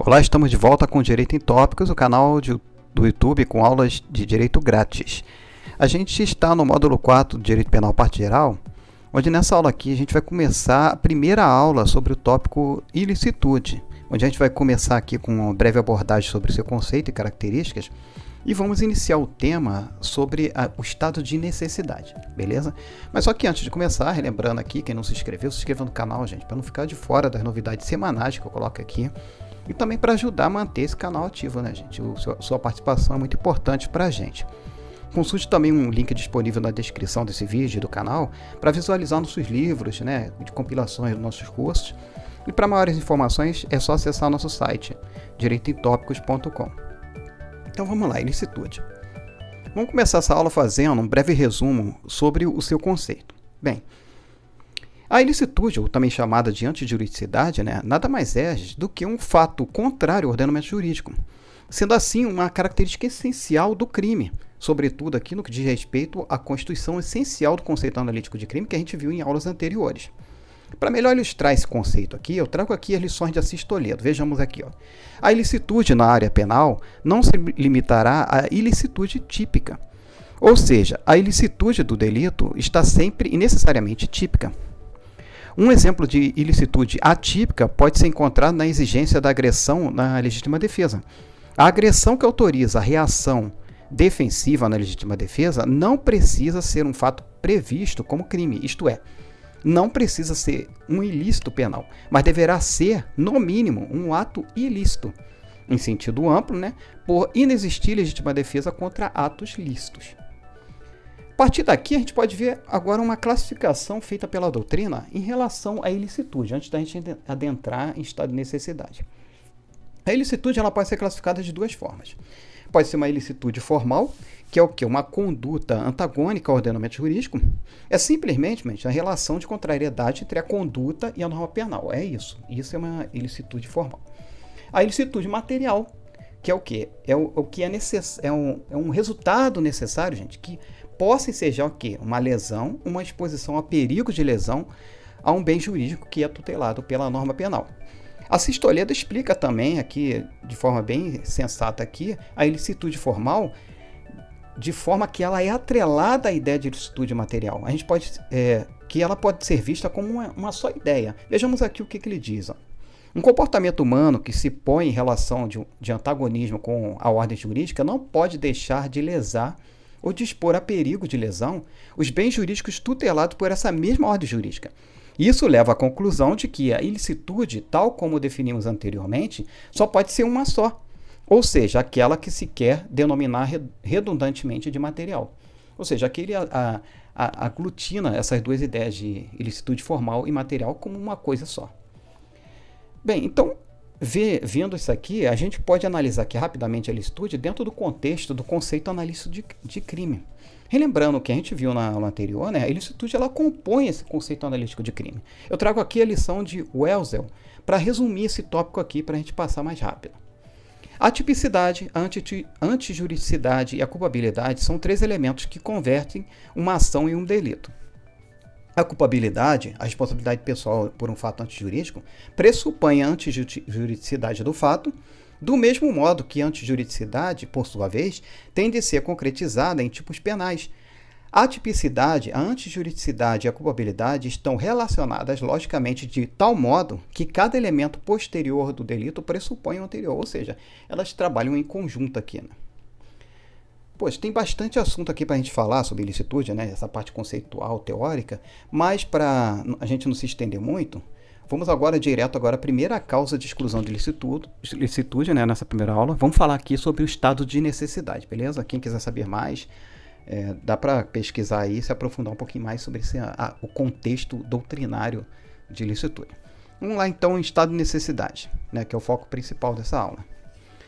Olá, estamos de volta com Direito em Tópicos, o canal do YouTube com aulas de direito grátis. A gente está no módulo 4 do Direito Penal Parte Geral, onde nessa aula aqui a gente vai começar a primeira aula sobre o tópico ilicitude, onde a gente vai começar aqui com uma breve abordagem sobre o seu conceito e características e vamos iniciar o tema sobre o estado de necessidade, beleza? Mas só que antes de começar, relembrando aqui, quem não se inscreveu, se inscreva no canal, gente, para não ficar de fora das novidades semanais que eu coloco aqui. E também para ajudar a manter esse canal ativo, né, gente? Sua participação é muito importante para a gente. Consulte também um link disponível na descrição desse vídeo do canal para visualizar nossos livros, né, de compilações dos nossos cursos. E para maiores informações é só acessar o nosso site, direitoemtópicos.com. Então vamos lá, ilicitude. Vamos começar essa aula fazendo um breve resumo sobre o seu conceito. Bem, a ilicitude, ou também chamada de antijuridicidade, né, nada mais é do que um fato contrário ao ordenamento jurídico, sendo assim uma característica essencial do crime, sobretudo aqui no que diz respeito à constituição essencial do conceito analítico de crime que a gente viu em aulas anteriores. Para melhor ilustrar esse conceito aqui, eu trago aqui as lições de Assis Toledo. Vejamos aqui, ó. A ilicitude na área penal não se limitará à ilicitude típica, ou seja, a ilicitude do delito está sempre e necessariamente típica. Um exemplo de ilicitude atípica pode ser encontrado na exigência da agressão na legítima defesa. A agressão que autoriza a reação defensiva na legítima defesa não precisa ser um fato previsto como crime, isto é, não precisa ser um ilícito penal, mas deverá ser, no mínimo, um ato ilícito, em sentido amplo, né, por inexistir legítima defesa contra atos lícitos. A partir daqui, a gente pode ver agora uma classificação feita pela doutrina em relação à ilicitude, antes da gente adentrar em estado de necessidade. A ilicitude ela pode ser classificada de duas formas. Pode ser uma ilicitude formal, que é o quê? Uma conduta antagônica ao ordenamento jurídico. É simplesmente a relação de contrariedade entre a conduta e a norma penal. É isso. Isso é uma ilicitude formal. A ilicitude material, que é o quê? É o que é um resultado necessário, gente, que possa ensejar o quê? Uma lesão, uma exposição a perigo de lesão a um bem jurídico que é tutelado pela norma penal. Assis Toledo explica também aqui, de forma bem sensata aqui, a ilicitude formal, de forma que ela é atrelada à ideia de ilicitude material. A gente pode, que ela pode ser vista como uma só ideia. Vejamos aqui o que ele diz. Ó. Um comportamento humano que se põe em relação de antagonismo com a ordem jurídica não pode deixar de lesar ou de expor a perigo de lesão os bens jurídicos tutelados por essa mesma ordem jurídica. Isso leva à conclusão de que a ilicitude, tal como definimos anteriormente, só pode ser uma só, ou seja, aquela que se quer denominar redundantemente de material. Ou seja, aquele aglutina essas duas ideias de ilicitude formal e material como uma coisa só. Bem, então, vendo isso aqui, a gente pode analisar aqui rapidamente a ilicitude dentro do contexto do conceito analítico de crime. Relembrando o que a gente viu na aula anterior, né, a ilicitude ela compõe esse conceito analítico de crime. Eu trago aqui a lição de Welzel para resumir esse tópico aqui para a gente passar mais rápido. A tipicidade, a antijuridicidade e a culpabilidade são três elementos que convertem uma ação em um delito. A culpabilidade, a responsabilidade pessoal por um fato antijurídico, pressupõe a antijuridicidade do fato, do mesmo modo que a antijuridicidade, por sua vez, tende a ser concretizada em tipos penais. A tipicidade, a antijuridicidade e a culpabilidade estão relacionadas logicamente de tal modo que cada elemento posterior do delito pressupõe o anterior, ou seja, elas trabalham em conjunto aqui, né? Pois, tem bastante assunto aqui para a gente falar sobre ilicitude, né? Essa parte conceitual, teórica, mas para a gente não se estender muito, vamos agora direto à primeira causa de exclusão de ilicitude, né? Nessa primeira aula, vamos falar aqui sobre o estado de necessidade, beleza? Quem quiser saber mais, dá para pesquisar aí e se aprofundar um pouquinho mais sobre o contexto doutrinário de ilicitude. Vamos lá então em estado de necessidade, né? Que é o foco principal dessa aula.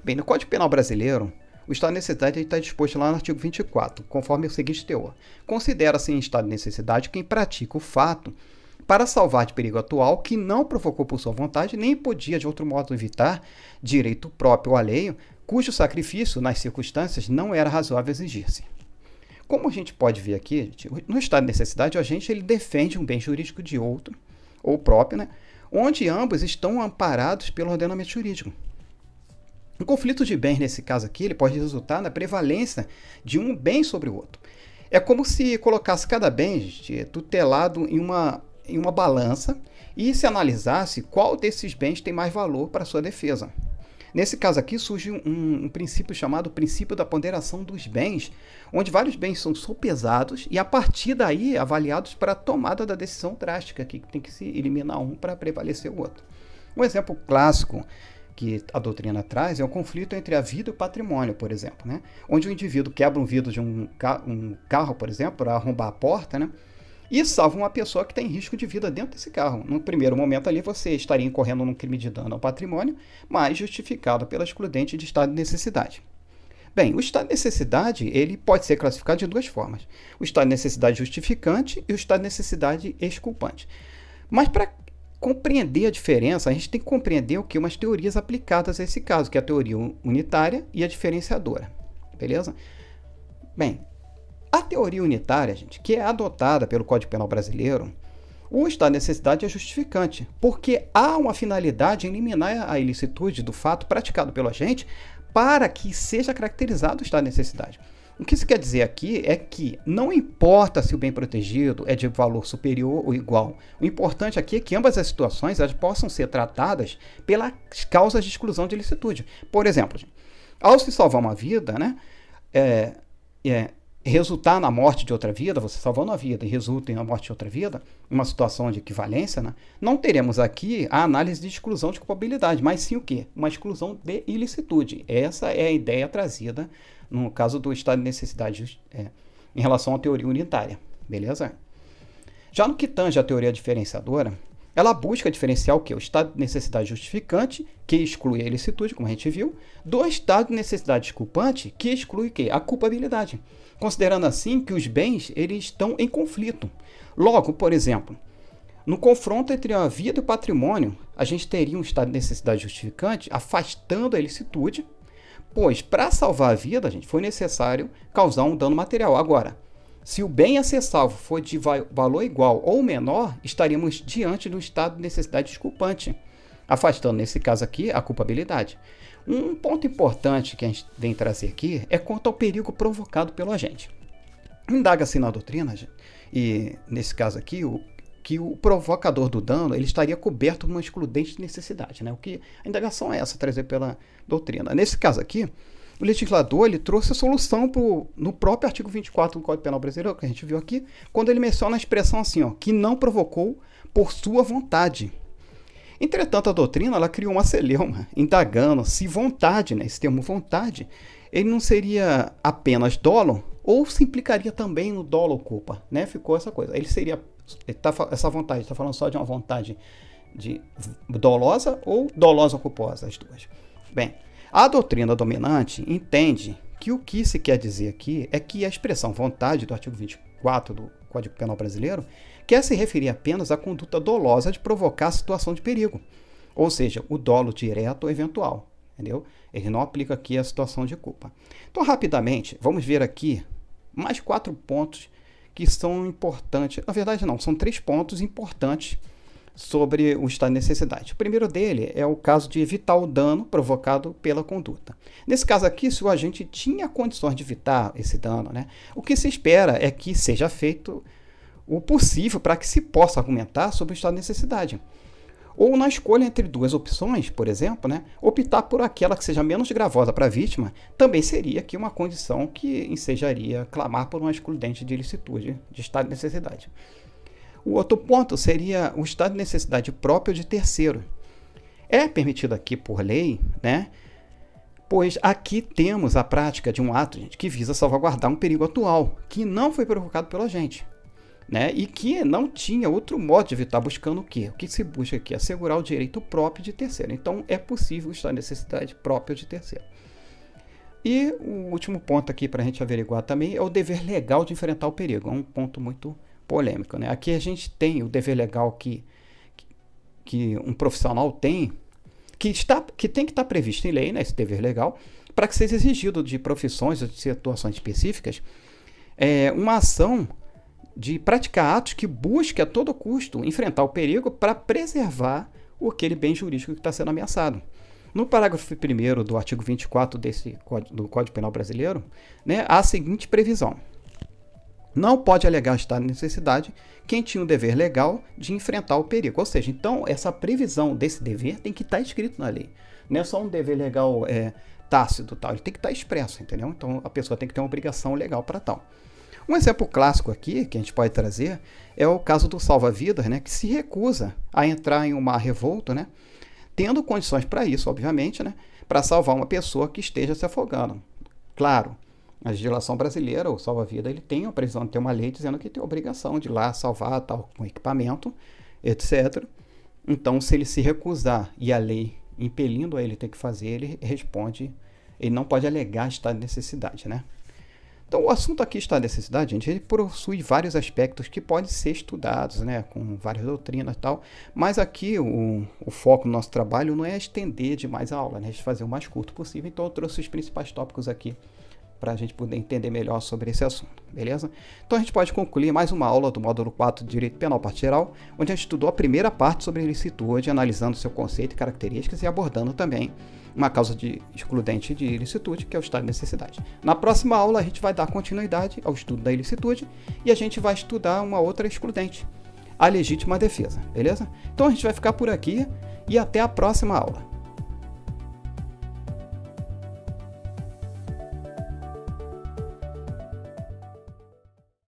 Bem, no Código Penal Brasileiro, o estado de necessidade está disposto lá no artigo 24, conforme o seguinte teor. Considera-se em estado de necessidade quem pratica o fato para salvar de perigo atual que não provocou por sua vontade nem podia de outro modo evitar direito próprio ou alheio, cujo sacrifício, nas circunstâncias, não era razoável exigir-se. Como a gente pode ver aqui, no estado de necessidade, o agente ele defende um bem jurídico de outro, ou próprio, né, onde ambos estão amparados pelo ordenamento jurídico. Um conflito de bens, nesse caso aqui, ele pode resultar na prevalência de um bem sobre o outro. É como se colocasse cada bem tutelado em uma balança e se analisasse qual desses bens tem mais valor para a sua defesa. Nesse caso aqui surge um princípio chamado princípio da ponderação dos bens, onde vários bens são sopesados e a partir daí avaliados para a tomada da decisão drástica, que tem que se eliminar um para prevalecer o outro. Um exemplo clássico que a doutrina traz é o conflito entre a vida e o patrimônio, por exemplo, né? Onde o indivíduo quebra um vidro de um carro, por exemplo, para arrombar a porta, né? E salva uma pessoa que tem risco de vida dentro desse carro. No primeiro momento ali você estaria incorrendo num crime de dano ao patrimônio, mas justificado pela excludente de estado de necessidade. Bem, o estado de necessidade ele pode ser classificado de duas formas. O estado de necessidade justificante e o estado de necessidade exculpante. Mas para compreender a diferença, a gente tem que compreender o que? Umas teorias aplicadas a esse caso, que é a teoria unitária e a diferenciadora. Beleza? Bem, a teoria unitária, gente, que é adotada pelo Código Penal brasileiro, o estado de necessidade é justificante, porque há uma finalidade em eliminar a ilicitude do fato praticado pelo agente para que seja caracterizado o estado de necessidade. O que isso quer dizer aqui é que não importa se o bem protegido é de valor superior ou igual. O importante aqui é que ambas as situações elas possam ser tratadas pelas causas de exclusão de ilicitude. Por exemplo, ao se salvar uma vida, né, resultar na morte de outra vida, você salvando a vida e resulta na morte de outra vida, uma situação de equivalência, né? Não teremos aqui a análise de exclusão de culpabilidade, mas sim o quê? Uma exclusão de ilicitude. Essa é a ideia trazida no caso do estado de necessidade em relação à teoria unitária, beleza? Já no que tange a teoria diferenciadora, ela busca diferenciar o quê? O estado de necessidade justificante, que exclui a ilicitude, como a gente viu, do estado de necessidade desculpante, que exclui o quê? A culpabilidade. Considerando assim que os bens eles estão em conflito. Logo, por exemplo, no confronto entre a vida e o patrimônio, a gente teria um estado de necessidade justificante afastando a ilicitude, pois para salvar a vida, gente, foi necessário causar um dano material. Agora, se o bem a ser salvo for de valor igual ou menor, estaríamos diante do estado de necessidade desculpante, afastando, nesse caso aqui, a culpabilidade. Um ponto importante que a gente vem trazer aqui é quanto ao perigo provocado pelo agente. Indaga-se na doutrina, e nesse caso aqui, que o provocador do dano ele estaria coberto de uma excludente de necessidade. Né? O que a indagação é essa, trazida pela doutrina. Nesse caso aqui, o legislador ele trouxe a solução no próprio artigo 24 do Código Penal brasileiro, que a gente viu aqui, quando ele menciona a expressão assim, ó, que não provocou por sua vontade. Entretanto, a doutrina ela criou uma celeuma, indagando se vontade, né, esse termo vontade, ele não seria apenas dolo ou se implicaria também no dolo ou culpa. Né? Ficou essa coisa. Essa vontade, está falando só de uma vontade dolosa ou dolosa ou culposa, as duas. Bem, a doutrina dominante entende que o que se quer dizer aqui é que a expressão vontade do artigo 24 do Código Penal brasileiro quer se referir apenas à conduta dolosa de provocar a situação de perigo, ou seja, o dolo direto ou eventual, entendeu? Ele não aplica aqui a situação de culpa. Então, rapidamente, vamos ver aqui mais 4 pontos que são importantes. Na verdade, não, são 3 pontos importantes sobre o estado de necessidade. O primeiro dele é o caso de evitar o dano provocado pela conduta. Nesse caso aqui, se o agente tinha condições de evitar esse dano, né, o que se espera é que seja feito o possível para que se possa argumentar sobre o estado de necessidade. Ou na escolha entre 2 opções, por exemplo, né, optar por aquela que seja menos gravosa para a vítima, também seria aqui uma condição que ensejaria clamar por uma excludente de ilicitude de estado de necessidade. O outro ponto seria o estado de necessidade próprio de terceiro. É permitido aqui por lei, né? Pois aqui temos a prática de um ato, gente, que visa salvaguardar um perigo atual, que não foi provocado pelo agente, né? E que não tinha outro modo de evitar, buscando o quê? O que se busca aqui? Assegurar o direito próprio de terceiro. Então, é possível o estado de necessidade próprio de terceiro. E o último ponto aqui para a gente averiguar também é o dever legal de enfrentar o perigo. É um ponto muito polêmico, né? Aqui a gente tem o dever legal que um profissional tem, que tem que estar previsto em lei, né, esse dever legal, para que seja exigido de profissões ou de situações específicas uma ação de praticar atos que busque a todo custo enfrentar o perigo para preservar aquele bem jurídico que está sendo ameaçado. No parágrafo 1º do artigo 24 do Código Penal Brasileiro, né, há a seguinte previsão: não pode alegar estado de necessidade quem tinha o dever legal de enfrentar o perigo. Ou seja, então, essa previsão desse dever tem que estar escrito na lei. Não é só um dever legal tácito, tal. Ele tem que estar expresso, entendeu? Então, a pessoa tem que ter uma obrigação legal para tal. Um exemplo clássico aqui, que a gente pode trazer, é o caso do salva-vidas, né, que se recusa a entrar em um mar revolto, né, tendo condições para isso, obviamente, né, para salvar uma pessoa que esteja se afogando. Claro, a legislação brasileira, o salva-vida, ele tem a previsão de ter uma lei dizendo que tem a obrigação de ir lá salvar tal, com equipamento, etc. Então, se ele se recusar e a lei impelindo a ele ter que fazer, ele responde, ele não pode alegar estado de necessidade, né? Então, o assunto aqui, estado de necessidade, gente, ele possui vários aspectos que podem ser estudados, né, com várias doutrinas e tal, mas aqui o foco do nosso trabalho não é estender demais a aula, né, é fazer o mais curto possível, então eu trouxe os principais tópicos aqui para a gente poder entender melhor sobre esse assunto, beleza? Então a gente pode concluir mais uma aula do módulo 4 de Direito Penal Parte Geral, onde a gente estudou a primeira parte sobre ilicitude, analisando seu conceito e características e abordando também uma causa de excludente de ilicitude, que é o estado de necessidade. Na próxima aula a gente vai dar continuidade ao estudo da ilicitude e a gente vai estudar uma outra excludente, a legítima defesa, beleza? Então a gente vai ficar por aqui e até a próxima aula.